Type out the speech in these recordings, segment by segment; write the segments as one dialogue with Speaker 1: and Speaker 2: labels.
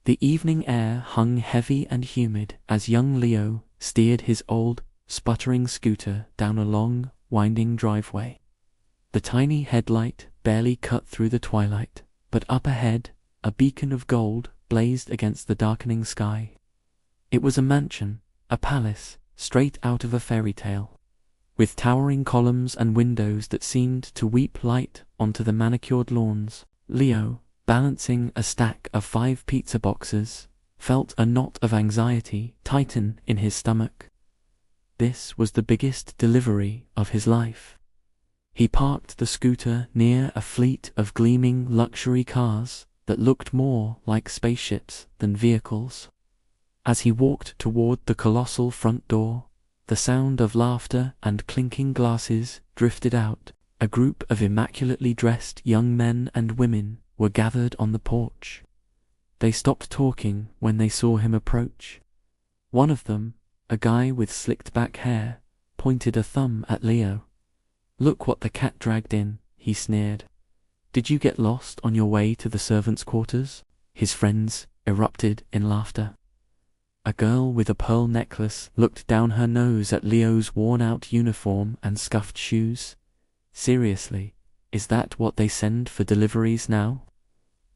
Speaker 1: The evening air hung heavy and humid as young Leo steered his old, sputtering scooter down a long, winding driveway. The tiny headlight barely cut through the twilight, but up ahead, a beacon of gold blazed against the darkening sky. It was a mansion, a palace, straight out of a fairy tale, with towering columns and windows that seemed to weep light onto the manicured lawns. Leo, balancing a stack of 5 pizza boxes, felt a knot of anxiety tighten in his stomach. This was the biggest delivery of his life. He parked the scooter near a fleet of gleaming luxury cars that looked more like spaceships than vehicles. As he walked toward the colossal front door, the sound of laughter and clinking glasses drifted out. A group of immaculately dressed young men and women were gathered on the porch. They stopped talking when they saw him approach. One of them, a guy with slicked back hair, pointed a thumb at Leo. "Look what the cat dragged in," he sneered. "Did you get lost on your way to the servants' quarters?" His friends erupted in laughter. A girl with a pearl necklace looked down her nose at Leo's worn-out uniform and scuffed shoes. "Seriously, is that what they send for deliveries now?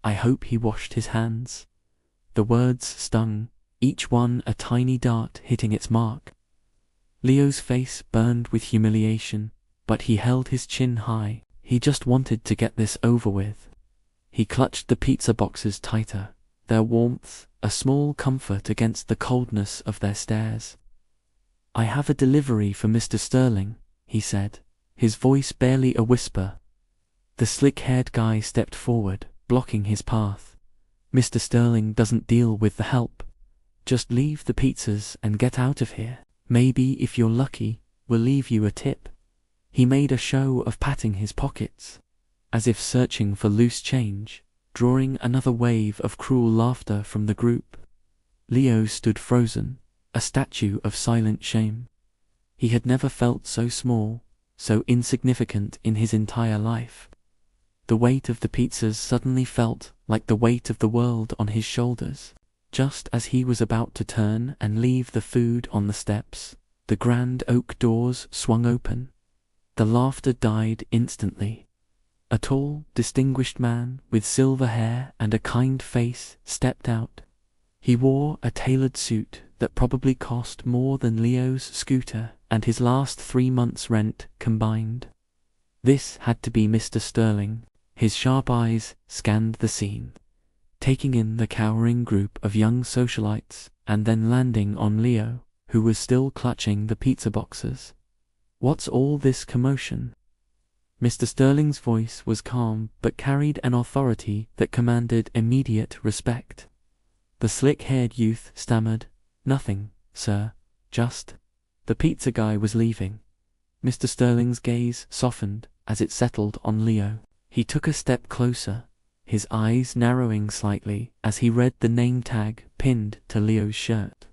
Speaker 1: I hope he washed his hands." The words stung, each one a tiny dart hitting its mark. Leo's face burned with humiliation, but he held his chin high. He just wanted to get this over with. He clutched the pizza boxes tighter, their warmth a small comfort against the coldness of their stares. "I have a delivery for Mr. Sterling," he said, his voice barely a whisper. The slick-haired guy stepped forward, blocking his path. "Mr. Sterling doesn't deal with the help. Just leave the pizzas and get out of here. Maybe, if you're lucky, we'll leave you a tip." He made a show of patting his pockets, as if searching for loose change, drawing another wave of cruel laughter from the group. Leo stood frozen, a statue of silent shame. He had never felt so small, so insignificant in his entire life. The weight of the pizzas suddenly felt like the weight of the world on his shoulders. Just as he was about to turn and leave the food on the steps, the grand oak doors swung open. The laughter died instantly. A tall, distinguished man with silver hair and a kind face stepped out. He wore a tailored suit that probably cost more than Leo's scooter and his last 3 months' rent combined. This had to be Mr. Sterling. His sharp eyes scanned the scene, taking in the cowering group of young socialites and then landing on Leo, who was still clutching the pizza boxes. "What's all this commotion?" Mr. Sterling's voice was calm but carried an authority that commanded immediate respect. The slick-haired youth stammered, "Nothing, sir, just—" The pizza guy was leaving. Mr. Sterling's gaze softened as it settled on Leo. He took a step closer, his eyes narrowing slightly as he read the name tag pinned to Leo's shirt.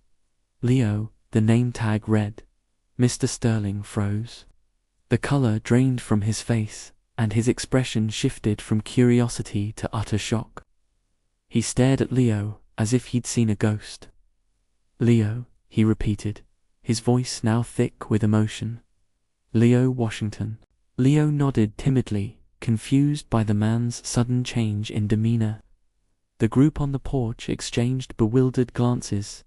Speaker 1: "Leo," the name tag read. Mr. Sterling froze. The color drained from his face, and his expression shifted from curiosity to utter shock. He stared at Leo as if he'd seen a ghost. "Leo," he repeated, his voice now thick with emotion. "Leo Washington." Leo nodded timidly, confused by the man's sudden change in demeanor. The group on the porch exchanged bewildered glances.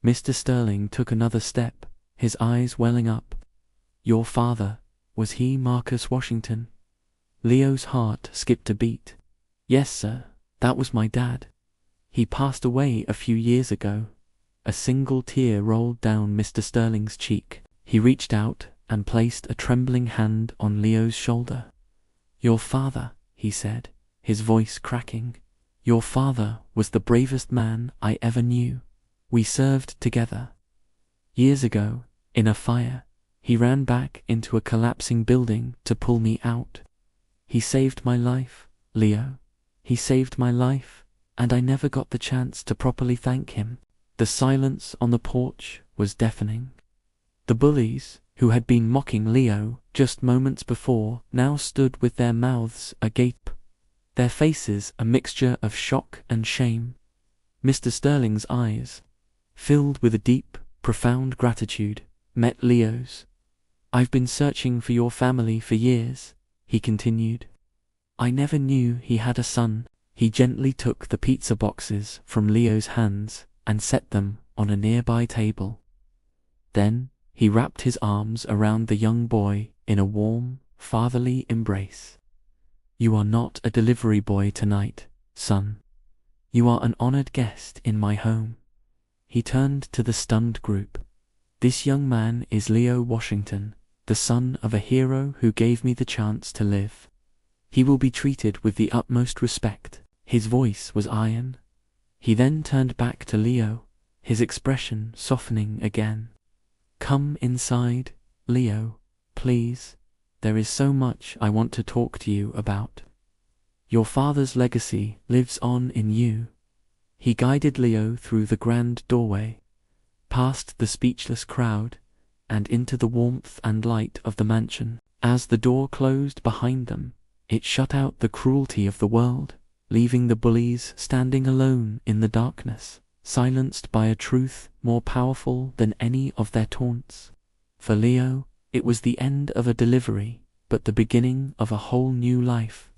Speaker 1: Mr. Sterling took another step, his eyes welling up. "Your father, was he Marcus Washington?" Leo's heart skipped a beat. "Yes, sir, that was my dad. He passed away a few years ago." A single tear rolled down Mr. Sterling's cheek. He reached out and placed a trembling hand on Leo's shoulder. "Your father," he said, his voice cracking. "Your father was the bravest man I ever knew. We served together. Years ago, in a fire, he ran back into a collapsing building to pull me out. He saved my life, Leo. He saved my life, and I never got the chance to properly thank him." The silence on the porch was deafening. The bullies, who had been mocking Leo just moments before, now stood with their mouths agape, their faces a mixture of shock and shame. Mr. Sterling's eyes, filled with a deep, profound gratitude, met Leo's. "I've been searching for your family for years," he continued. "I never knew he had a son." He gently took the pizza boxes from Leo's hands and set them on a nearby table. Then he wrapped his arms around the young boy in a warm, fatherly embrace. "You are not a delivery boy tonight, son. You are an honored guest in my home." He turned to the stunned group. "This young man is Leo Washington, the son of a hero who gave me the chance to live. He will be treated with the utmost respect." His voice was iron. He then turned back to Leo, his expression softening again. "Come inside, Leo, please. There is so much I want to talk to you about. Your father's legacy lives on in you." He guided Leo through the grand doorway, past the speechless crowd, and into the warmth and light of the mansion. As the door closed behind them, it shut out the cruelty of the world, leaving the bullies standing alone in the darkness, silenced by a truth more powerful than any of their taunts. For Leo, it was the end of a delivery, but the beginning of a whole new life.